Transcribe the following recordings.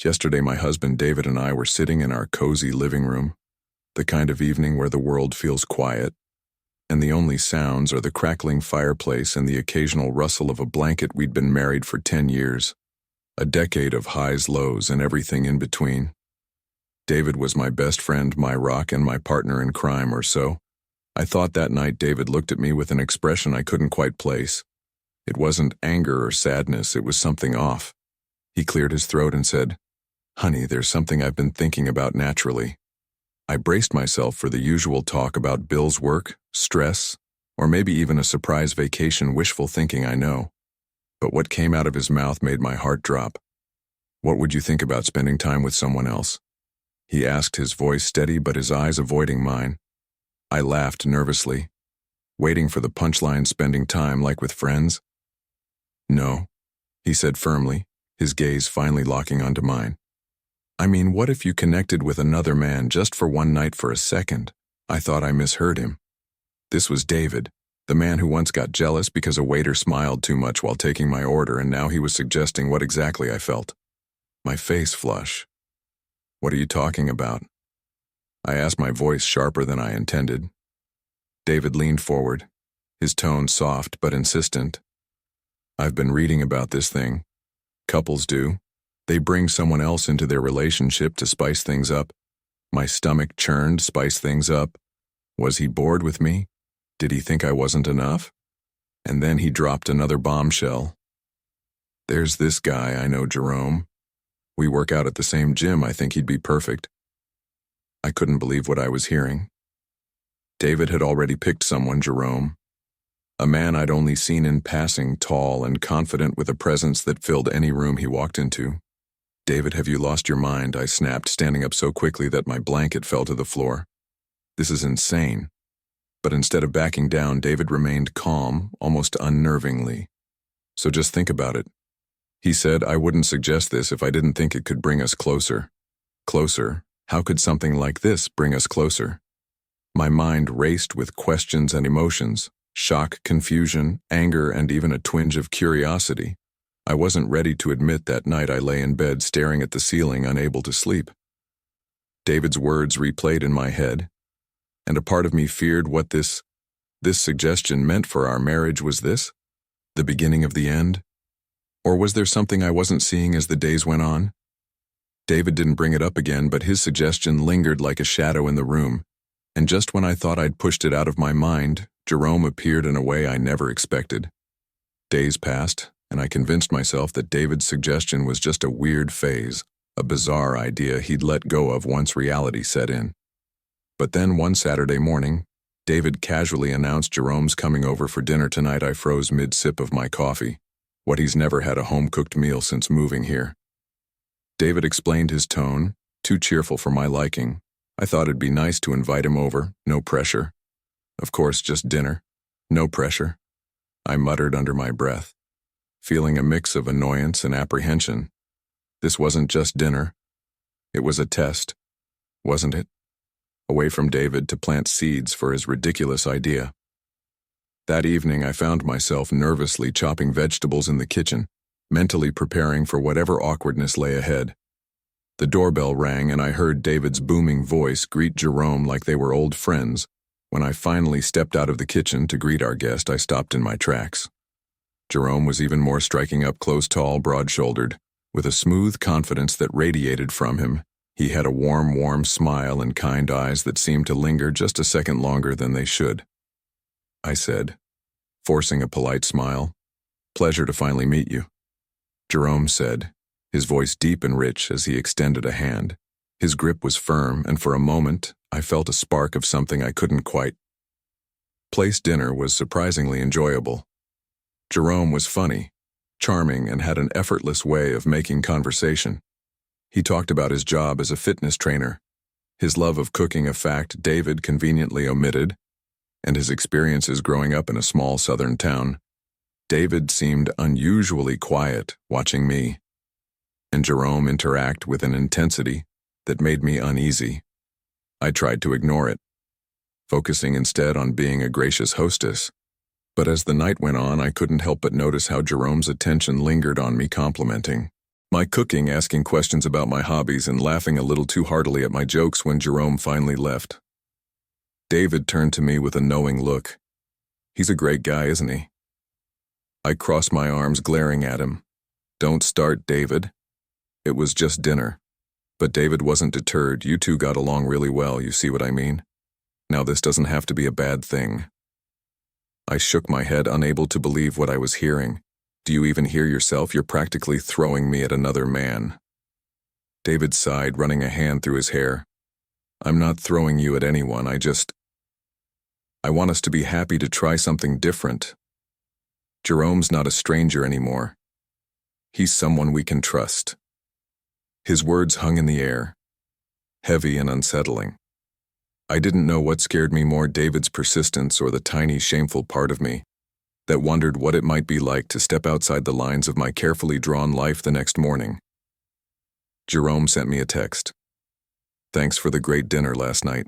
Yesterday, my husband David and I were sitting in our cozy living room, the kind of evening where the world feels quiet, and the only sounds are the crackling fireplace and the occasional rustle of a blanket. We'd been married for 10 years, a decade of highs, lows, and everything in between. David was my best friend, my rock, and my partner in crime, or so. I thought that night. David looked at me with an expression I couldn't quite place. It wasn't anger or sadness, it was something off. He cleared his throat and said, "Honey, there's something I've been thinking about naturally." I braced myself for the usual talk about bills, work, stress, or maybe even a surprise vacation. Wishful thinking, I know. But what came out of his mouth made my heart drop. "What would you think about spending time with someone else?" he asked, his voice steady but his eyes avoiding mine. I laughed nervously, waiting for the punchline. "Spending time like with friends?" "No," he said firmly, his gaze finally locking onto mine. "I mean, what if you connected with another man just for one night for a second?" I thought I misheard him. This was David, the man who once got jealous because a waiter smiled too much while taking my order, and now he was suggesting what exactly I felt. My face flush. "What are you talking about?" I asked, my voice sharper than I intended. David leaned forward, his tone soft but insistent. "I've been reading about this thing. Couples do. They bring someone else into their relationship to spice things up." My stomach churned. Spice things up. Was he bored with me? Did he think I wasn't enough? And then he dropped another bombshell. "There's this guy I know, Jerome. We work out at the same gym. I think he'd be perfect." I couldn't believe what I was hearing. David had already picked someone, Jerome. A man I'd only seen in passing, tall and confident with a presence that filled any room he walked into. "David, have you lost your mind?" I snapped, standing up so quickly that my blanket fell to the floor. "This is insane." But instead of backing down, David remained calm, almost unnervingly. "So just think about it," he said. "I wouldn't suggest this if I didn't think it could bring us closer." Closer? How could something like this bring us closer? My mind raced with questions and emotions, shock, confusion, anger, and even a twinge of curiosity. I wasn't ready to admit that night I lay in bed staring at the ceiling, unable to sleep. David's words replayed in my head, and a part of me feared what this suggestion meant for our marriage. Was this the beginning of the end? Or was there something I wasn't seeing as the days went on? David didn't bring it up again, but his suggestion lingered like a shadow in the room, and just when I thought I'd pushed it out of my mind, Jerome appeared in a way I never expected. Days passed, and I convinced myself that David's suggestion was just a weird phase, a bizarre idea he'd let go of once reality set in. But then one Saturday morning, David casually announced, "Jerome's coming over for dinner tonight." I froze mid-sip of my coffee. What, he's never had a home-cooked meal since moving here? David explained, his tone too cheerful for my liking. I thought it'd be nice to invite him over, no pressure. "Of course, just dinner. No pressure," I muttered under my breath, feeling a mix of annoyance and apprehension. This wasn't just dinner. It was a test, wasn't it? A way from David to plant seeds for his ridiculous idea. That evening I found myself nervously chopping vegetables in the kitchen, mentally preparing for whatever awkwardness lay ahead. The doorbell rang and I heard David's booming voice greet Jerome like they were old friends. When I finally stepped out of the kitchen to greet our guest, I stopped in my tracks. Jerome was even more striking up close, tall, broad-shouldered, with a smooth confidence that radiated from him. He had a warm smile and kind eyes that seemed to linger just a second longer than they should. I said, forcing a polite smile, "Pleasure to finally meet you." Jerome said, his voice deep and rich as he extended a hand. His grip was firm, and for a moment, I felt a spark of something I couldn't quite place. Dinner was surprisingly enjoyable. Jerome was funny, charming, and had an effortless way of making conversation. He talked about his job as a fitness trainer, his love of cooking, a fact David conveniently omitted, and his experiences growing up in a small southern town. David seemed unusually quiet, watching me, and Jerome interact with an intensity that made me uneasy. I tried to ignore it, focusing instead on being a gracious hostess. But as the night went on, I couldn't help but notice how Jerome's attention lingered on me, complimenting my cooking, asking questions about my hobbies, and laughing a little too heartily at my jokes when Jerome finally left. David turned to me with a knowing look. He's a great guy, isn't he? I crossed my arms, glaring at him. Don't start, David. It was just dinner. But David wasn't deterred. You two got along really well, you see what I mean? Now this doesn't have to be a bad thing. I shook my head, unable to believe what I was hearing. Do you even hear yourself? You're practically throwing me at another man. David sighed, running a hand through his hair. I'm not throwing you at anyone, I want us to be happy to try something different. Jerome's not a stranger anymore. He's someone we can trust. His words hung in the air, heavy and unsettling. I didn't know what scared me more, David's persistence or the tiny, shameful part of me that wondered what it might be like to step outside the lines of my carefully drawn life the next morning. Jerome sent me a text. Thanks for the great dinner last night.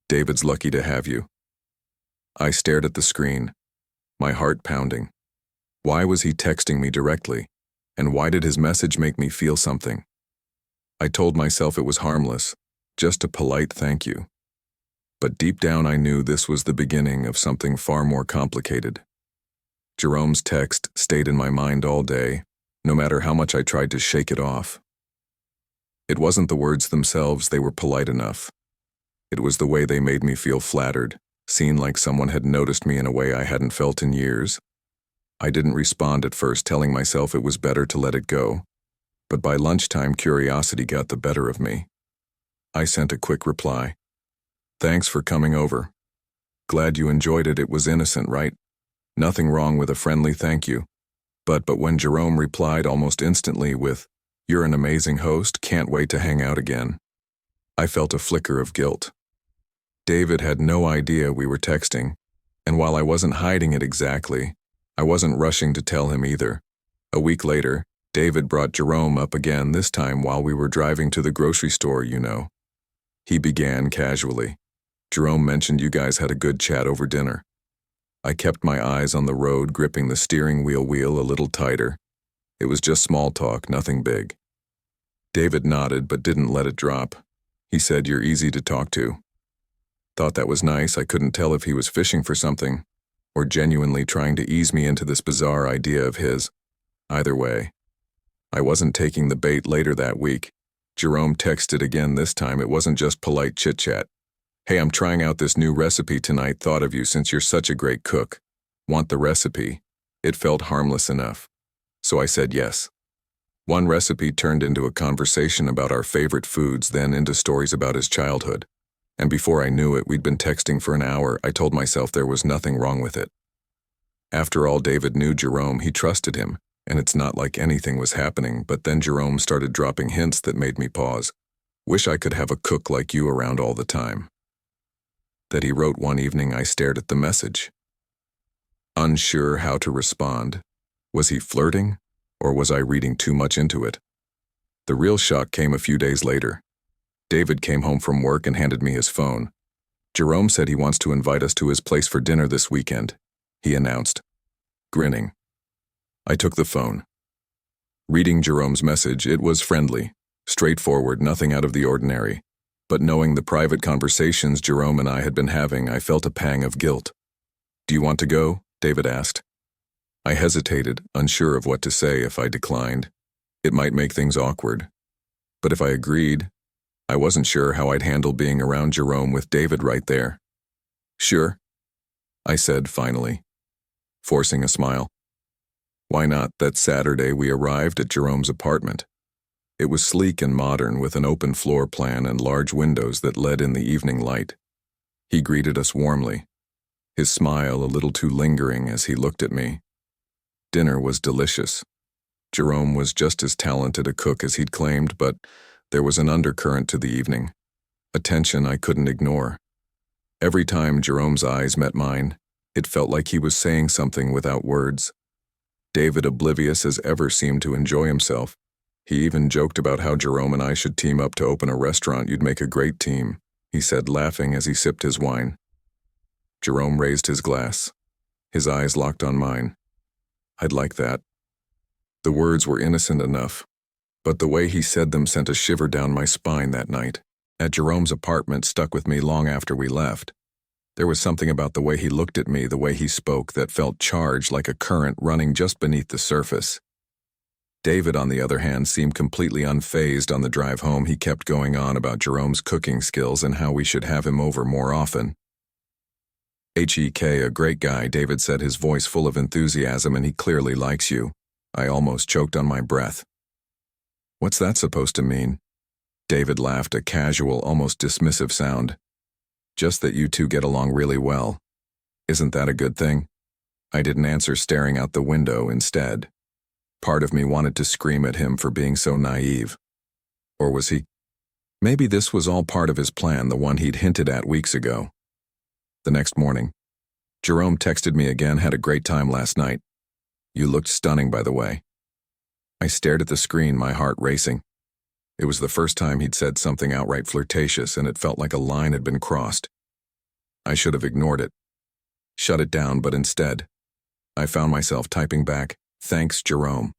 David's lucky to have you. I stared at the screen, my heart pounding. Why was he texting me directly? And why did his message make me feel something? I told myself it was harmless, just a polite thank you. But deep down I knew this was the beginning of something far more complicated. Jerome's text stayed in my mind all day, no matter how much I tried to shake it off. It wasn't the words themselves, they were polite enough. It was the way they made me feel flattered, seen like someone had noticed me in a way I hadn't felt in years. I didn't respond at first, telling myself it was better to let it go. But by lunchtime, curiosity got the better of me. I sent a quick reply. Thanks for coming over. Glad you enjoyed it. It was innocent, right? Nothing wrong with a friendly thank you. But when Jerome replied almost instantly with, You're an amazing host, can't wait to hang out again, I felt a flicker of guilt. David had no idea we were texting, and while I wasn't hiding it exactly, I wasn't rushing to tell him either. A week later, David brought Jerome up again, this time while we were driving to the grocery store, you know. He began casually. Jerome mentioned you guys had a good chat over dinner. I kept my eyes on the road, gripping the steering wheel a little tighter. It was just small talk, nothing big. David nodded but didn't let it drop. He said, You're easy to talk to. Thought that was nice. I couldn't tell if he was fishing for something or genuinely trying to ease me into this bizarre idea of his. Either way, I wasn't taking the bait. Later that week, Jerome texted again. This time it wasn't just polite chit-chat. Hey, I'm trying out this new recipe tonight. Thought of you since you're such a great cook. Want the recipe? It felt harmless enough, so I said yes. One recipe turned into a conversation about our favorite foods, then into stories about his childhood. And before I knew it, we'd been texting for an hour. I told myself there was nothing wrong with it. After all, David knew Jerome, he trusted him, and it's not like anything was happening. But then Jerome started dropping hints that made me pause. Wish I could have a cook like you around all the time. That he wrote one evening. I stared at the message, unsure how to respond. Was he flirting, or was I reading too much into it? The real shock came a few days later. David came home from work and handed me his phone. Jerome said he wants to invite us to his place for dinner this weekend, he announced, grinning. I took the phone. Reading Jerome's message, it was friendly, straightforward, nothing out of the ordinary. But knowing the private conversations Jerome and I had been having, I felt a pang of guilt. Do you want to go? David asked. I hesitated, unsure of what to say. If I declined, it might make things awkward. But if I agreed, I wasn't sure how I'd handle being around Jerome with David right there. Sure, I said finally, forcing a smile. Why not? That Saturday we arrived at Jerome's apartment. It was sleek and modern, with an open floor plan and large windows that let in the evening light. He greeted us warmly, his smile a little too lingering as he looked at me. Dinner was delicious. Jerome was just as talented a cook as he'd claimed, but there was an undercurrent to the evening, a tension I couldn't ignore. Every time Jerome's eyes met mine, it felt like he was saying something without words. David, oblivious as ever, seemed to enjoy himself. He even joked about how Jerome and I should team up to open a restaurant. You'd make a great team, he said, laughing as he sipped his wine. Jerome raised his glass. His eyes locked on mine. I'd like that. The words were innocent enough, But the way he said them sent a shiver down my spine that night. At Jerome's apartment stuck with me long after we left. There was something about the way he looked at me, the way he spoke, that felt charged like a current running just beneath the surface. David, on the other hand, seemed completely unfazed. On the drive home, he kept going on about Jerome's cooking skills and how we should have him over more often. A great guy, David said, his voice full of enthusiasm, and he clearly likes you. I almost choked on my breath. What's that supposed to mean? David laughed, a casual, almost dismissive sound. Just that you two get along really well. Isn't that a good thing? I didn't answer, staring out the window instead. Part of me wanted to scream at him for being so naive. Or was he? Maybe this was all part of his plan, the one he'd hinted at weeks ago. The next morning, Jerome texted me again. Had a great time last night. You looked stunning, by the way. I stared at the screen, my heart racing. It was the first time he'd said something outright flirtatious, and it felt like a line had been crossed. I should have ignored it, shut it down, but instead, I found myself typing back, "Thanks, Jerome.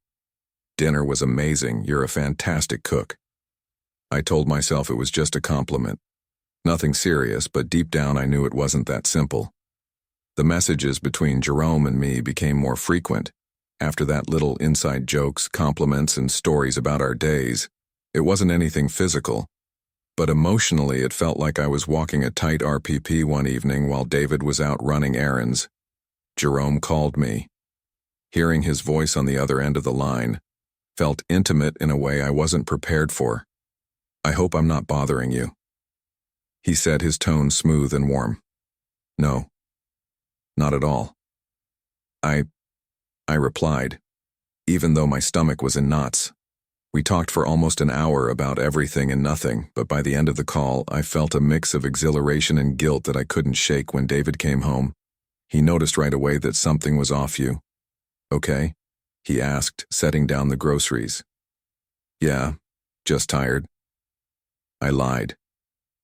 Dinner was amazing. You're a fantastic cook." I told myself it was just a compliment. Nothing serious, but deep down I knew it wasn't that simple. The messages between Jerome and me became more frequent. After that, little inside jokes, compliments, and stories about our days. It wasn't anything physical, but emotionally it felt like I was walking a tight RPP one evening while David was out running errands. Jerome called me. Hearing his voice on the other end of the line felt intimate in a way I wasn't prepared for. "I hope I'm not bothering you," he said, his tone smooth and warm. "No, not at all." I replied, even though my stomach was in knots. We talked for almost an hour about everything and nothing, but by the end of the call, I felt a mix of exhilaration and guilt that I couldn't shake. When David came home, he noticed right away that something was off. "You okay?" he asked, setting down the groceries. "Yeah, just tired." I lied,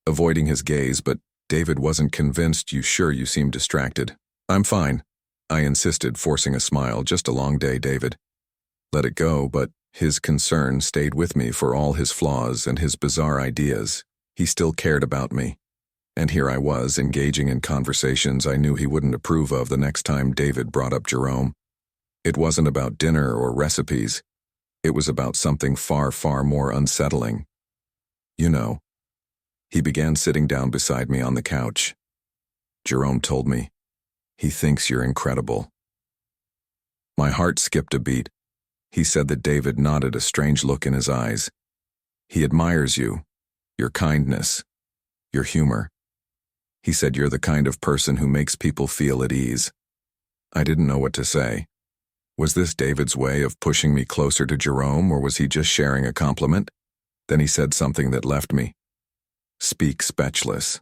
avoiding his gaze, but David wasn't convinced. "You sure? You seem distracted." "I'm fine," I insisted, forcing a smile. "Just a long day, David." Let it go, but his concern stayed with me. For all his flaws and his bizarre ideas, he still cared about me. And here I was, engaging in conversations I knew he wouldn't approve of the next time David brought up Jerome. It wasn't about dinner or recipes. It was about something far, far more unsettling. "You know," he began, sitting down beside me on the couch. "Jerome told me he thinks you're incredible." My heart skipped a beat. He said that. David nodded, a strange look in his eyes. "He admires you, your kindness, your humor. He said you're the kind of person who makes people feel at ease." I didn't know what to say. Was this David's way of pushing me closer to Jerome, or was he just sharing a compliment? Then he said something that left me speechless.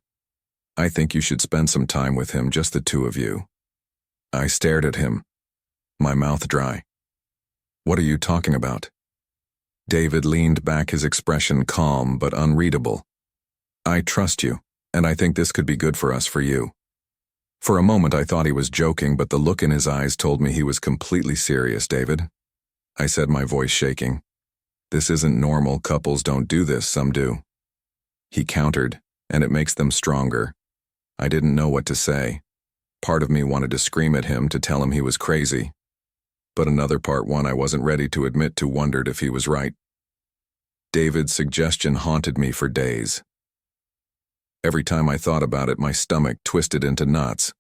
"I think you should spend some time with him, just the two of you." I stared at him, my mouth dry. "What are you talking about?" David leaned back, his expression calm but unreadable. "I trust you, and I think this could be good for us, for you." For a moment I thought he was joking, but the look in his eyes told me he was completely serious. "David," I said, my voice shaking, "this isn't normal. Couples don't do this, some do." He countered, "And it makes them stronger." I didn't know what to say. Part of me wanted to scream at him, to tell him he was crazy. But another part, one I wasn't ready to admit to, wondered if he was right. David's suggestion haunted me for days. Every time I thought about it, my stomach twisted into knots.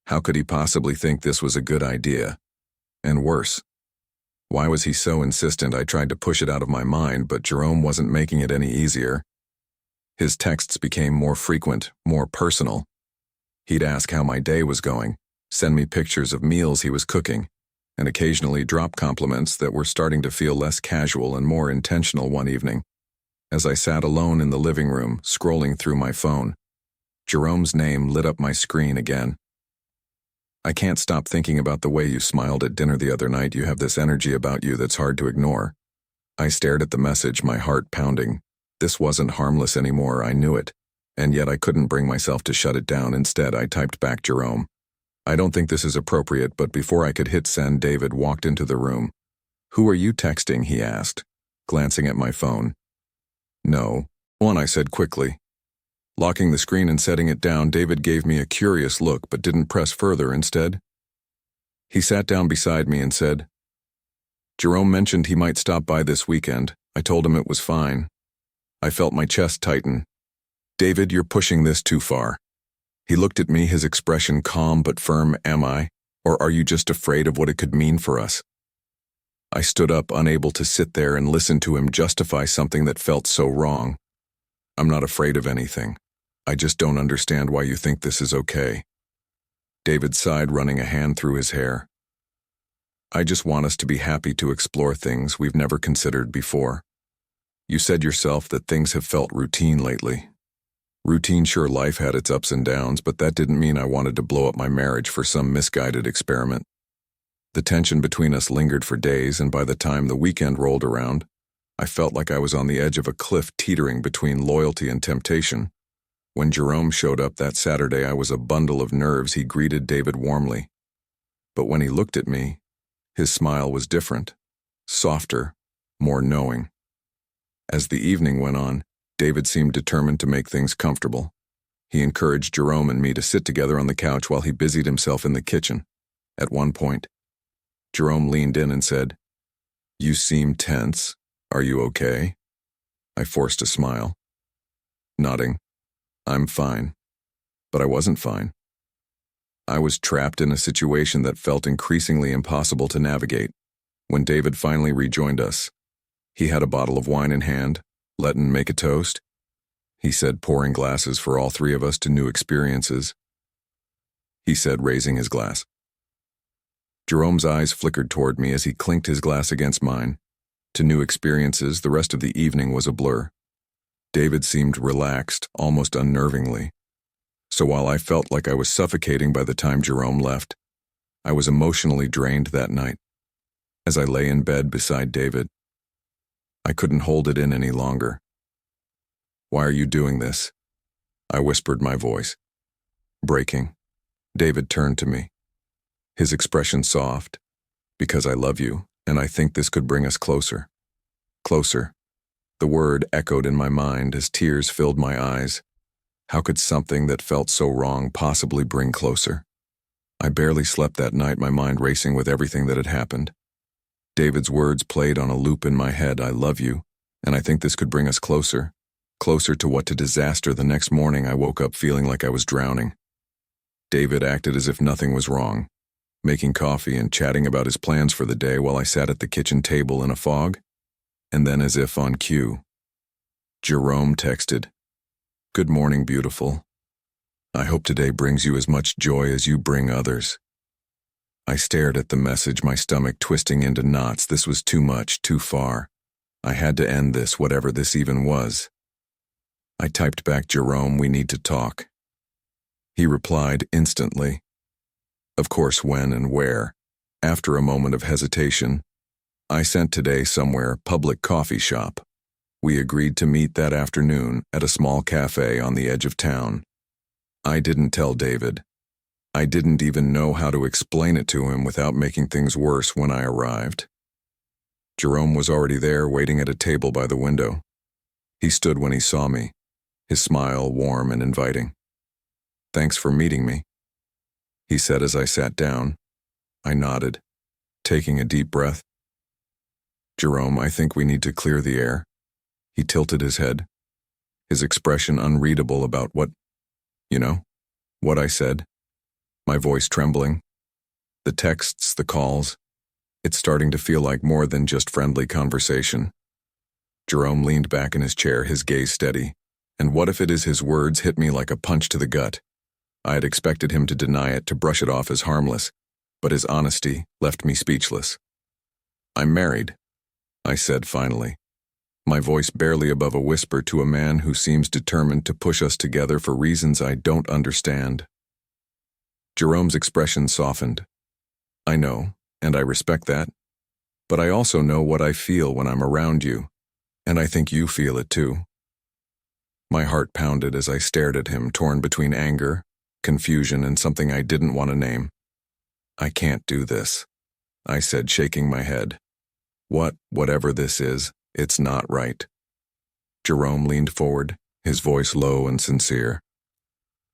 How could he possibly think this was a good idea? And worse, why was he so insistent? I tried to push it out of my mind, but Jerome wasn't making it any easier. His texts became more frequent, more personal. He'd ask how my day was going, send me pictures of meals he was cooking, and occasionally drop compliments that were starting to feel less casual and more intentional. One evening, as I sat alone in the living room, scrolling through my phone, Jerome's name lit up my screen again. "I can't stop thinking about the way you smiled at dinner the other night. You have this energy about you that's hard to ignore." I stared at the message, my heart pounding. This wasn't harmless anymore, I knew it, and yet I couldn't bring myself to shut it down. Instead, I typed back, "Jerome, I don't think this is appropriate," but before I could hit send, David walked into the room. "Who are you texting?" he asked, glancing at my phone. No, one, I said quickly. Locking the screen and setting it down, David gave me a curious look but didn't press further instead. He sat down beside me and said, Jerome mentioned he might stop by this weekend. I told him it was fine. I felt my chest tighten. David, you're pushing this too far. He looked at me, his expression calm but firm. Am I? Or are you just afraid of what it could mean for us? I stood up, unable to sit there and listen to him justify something that felt so wrong. I'm not afraid of anything. I just don't understand why you think this is okay. David sighed, running a hand through his hair. I just want us to be happy to explore things we've never considered before. You said yourself that things have felt routine lately. Routine, sure, life had its ups and downs, but that didn't mean I wanted to blow up my marriage for some misguided experiment. The tension between us lingered for days, and by the time the weekend rolled around, I felt like I was on the edge of a cliff teetering between loyalty and temptation. When Jerome showed up that Saturday, I was a bundle of nerves. He greeted David warmly. But when he looked at me, his smile was different, softer, more knowing. As the evening went on, David seemed determined to make things comfortable. He encouraged Jerome and me to sit together on the couch while he busied himself in the kitchen. At one point, Jerome leaned in and said, You seem tense. Are you okay? I forced a smile. Nodding. I'm fine. But I wasn't fine. I was trapped in a situation that felt increasingly impossible to navigate. When David finally rejoined us, he had a bottle of wine in hand. Let'n make a toast, he said, pouring glasses for all three of us to new experiences. He said, raising his glass. Jerome's eyes flickered toward me as he clinked his glass against mine. To new experiences, the rest of the evening was a blur. David seemed relaxed, almost unnervingly. So while I felt like I was suffocating by the time Jerome left, I was emotionally drained that night. As I lay in bed beside David, I couldn't hold it in any longer. Why are you doing this? I whispered, my voice breaking. David turned to me, his expression soft. Because I love you, and I think this could bring us closer. Closer. The word echoed in my mind as tears filled my eyes. How could something that felt so wrong possibly bring closer? I barely slept that night, my mind racing with everything that had happened. David's words played on a loop in my head. I love you, and I think this could bring us closer. Closer to what? To disaster. The next morning, I woke up feeling like I was drowning. David acted as if nothing was wrong, making coffee and chatting about his plans for the day while I sat at the kitchen table in a fog. And then, as if on cue, Jerome texted, Good morning, beautiful. I hope today brings you as much joy as you bring others. I stared at the message, my stomach twisting into knots. This was too much, too far. I had to end this, whatever this even was. I typed back, Jerome, we need to talk. He replied instantly. Of course, when and where. After a moment of hesitation, I sent today somewhere, public coffee shop. We agreed to meet that afternoon at a small cafe on the edge of town. I didn't tell David. I didn't even know how to explain it to him without making things worse when I arrived. Jerome was already there, waiting at a table by the window. He stood when he saw me, his smile warm and inviting. Thanks for meeting me, he said as I sat down. I nodded, taking a deep breath. Jerome, I think we need to clear the air. He tilted his head, his expression unreadable about what I said. My voice trembling. The texts, the calls. It's starting to feel like more than just friendly conversation. Jerome leaned back in his chair, his gaze steady. And what if it is his words hit me like a punch to the gut? I had expected him to deny it, to brush it off as harmless, but his honesty left me speechless. I'm married, I said finally, my voice barely above a whisper, to a man who seems determined to push us together for reasons I don't understand. Jerome's expression softened. I know, and I respect that. But I also know what I feel when I'm around you, and I think you feel it too. My heart pounded as I stared at him, torn between anger, confusion, and something I didn't want to name. I can't do this, I said, shaking my head. Whatever this is, It's not right. Jerome leaned forward, his voice low and sincere.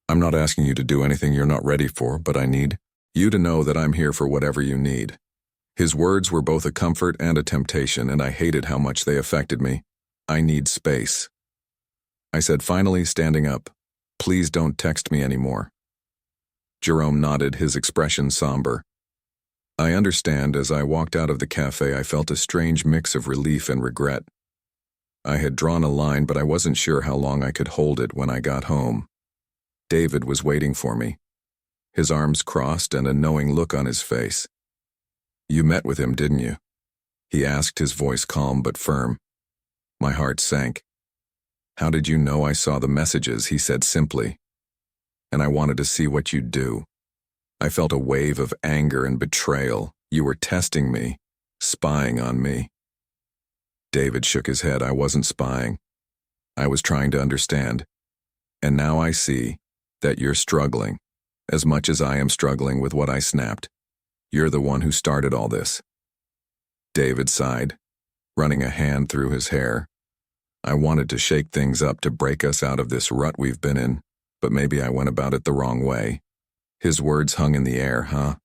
I'm not asking you to do anything you're not ready for, but I need you to know that I'm here for whatever you need. His words were both a comfort and a temptation, and I hated how much they affected me. I need space. I said, finally standing up, please don't text me anymore. Jerome nodded, his expression somber. I understand. As I walked out of the cafe, I felt a strange mix of relief and regret. I had drawn a line, but I wasn't sure how long I could hold it. When I got home, David was waiting for me, his arms crossed and a knowing look on his face. You met with him, didn't you? He asked, his voice calm but firm. My heart sank. How did you know I saw the messages? He said simply. And I wanted to see what you'd do. I felt a wave of anger and betrayal. You were testing me, spying on me. David shook his head. I wasn't spying. I was trying to understand. And now I see that you're struggling, as much as I am struggling with what I snapped. You're the one who started all this. David sighed, running a hand through his hair. I wanted to shake things up, to break us out of this rut we've been in, but maybe I went about it the wrong way. His words hung in the air, huh?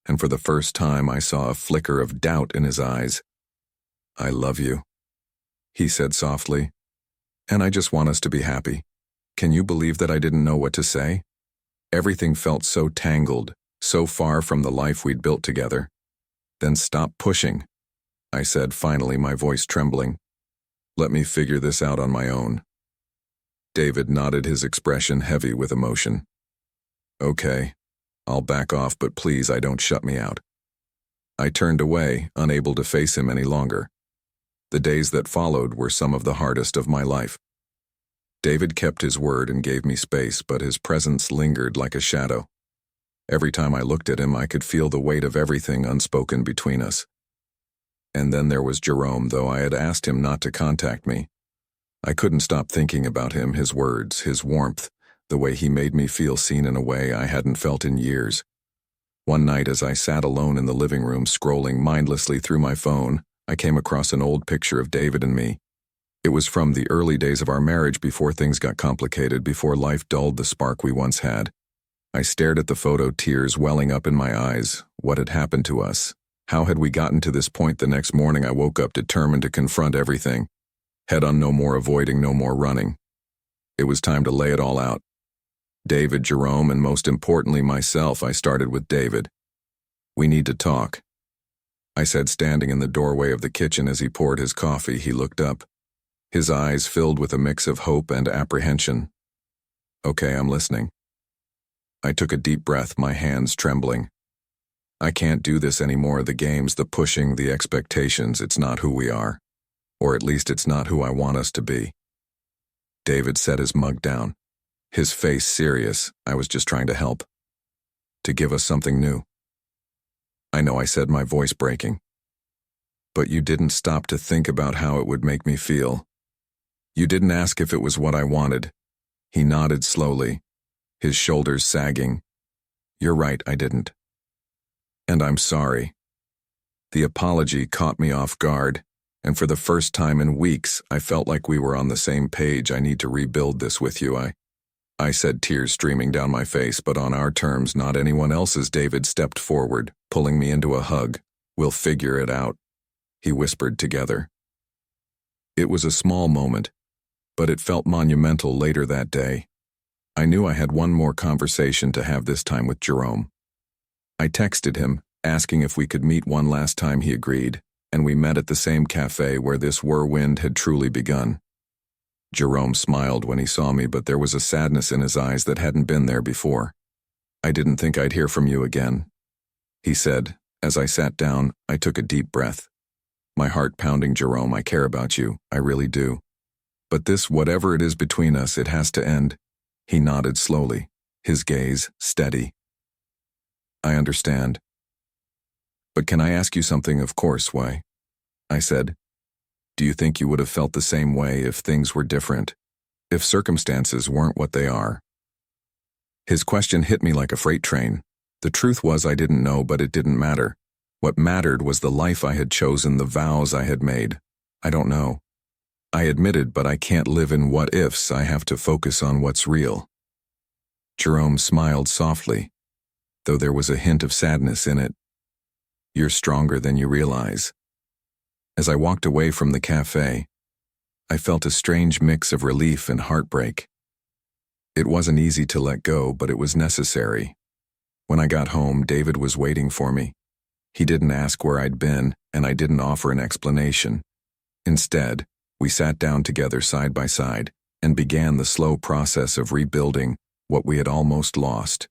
And for the first time I saw a flicker of doubt in his eyes. I love you, he said softly, and I just want us to be happy. Can you believe that I didn't know what to say? Everything felt so tangled, so far from the life we'd built together. Then stop pushing, I said finally, my voice trembling. Let me figure this out on my own. David nodded, his expression heavy with emotion. Okay, I'll back off, but please, don't shut me out. I turned away, unable to face him any longer. The days that followed were some of the hardest of my life. David kept his word and gave me space, but his presence lingered like a shadow. Every time I looked at him, I could feel the weight of everything unspoken between us. And then there was Jerome. Though I had asked him not to contact me, I couldn't stop thinking about him, his words, his warmth, the way he made me feel seen in a way I hadn't felt in years. One night, as I sat alone in the living room scrolling mindlessly through my phone, I came across an old picture of David and me. It was from the early days of our marriage, before things got complicated, before life dulled the spark we once had. I stared at the photo, tears welling up in my eyes. What had happened to us? How had we gotten to this point? The next morning I woke up determined to confront everything. Head on, no more avoiding, no more running. It was time to lay it all out. David, Jerome, and most importantly myself. I started with David. We need to talk, I said, standing in the doorway of the kitchen. As he poured his coffee, he looked up, his eyes filled with a mix of hope and apprehension. Okay, I'm listening. I took a deep breath, my hands trembling. I can't do this anymore. The games, the pushing, the expectations, it's not who we are. Or at least it's not who I want us to be. David set his mug down, his face serious. I was just trying to help. To give us something new. I know, I said, my voice breaking. But you didn't stop to think about how it would make me feel. You didn't ask if it was what I wanted. He nodded slowly, his shoulders sagging. You're right, I didn't. And I'm sorry. The apology caught me off guard, and for the first time in weeks, I felt like we were on the same page. I need to rebuild this with you, I said, tears streaming down my face, but on our terms, not anyone else's. David stepped forward, pulling me into a hug. We'll figure it out, he whispered together. It was a small moment, but it felt monumental. Later that day, I knew I had one more conversation to have, this time with Jerome. I texted him, asking if we could meet one last time. He agreed, and we met at the same cafe where this whirlwind had truly begun. Jerome smiled when he saw me, but there was a sadness in his eyes that hadn't been there before. I didn't think I'd hear from you again, he said. As I sat down, I took a deep breath. My heart pounding. Jerome, I care about you, I really do. But this, whatever it is between us, it has to end. He nodded slowly, his gaze steady. I understand. But can I ask you something? Of course, why? I said. Do you think you would have felt the same way if things were different? If circumstances weren't what they are? His question hit me like a freight train. The truth was, I didn't know, but it didn't matter. What mattered was the life I had chosen, the vows I had made. I don't know. I admitted, but I can't live in what-ifs. I have to focus on what's real. Jerome smiled softly, though there was a hint of sadness in it. You're stronger than you realize. As I walked away from the cafe, I felt a strange mix of relief and heartbreak. It wasn't easy to let go, but it was necessary. When I got home, David was waiting for me. He didn't ask where I'd been, and I didn't offer an explanation. Instead, we sat down together side by side and began the slow process of rebuilding what we had almost lost.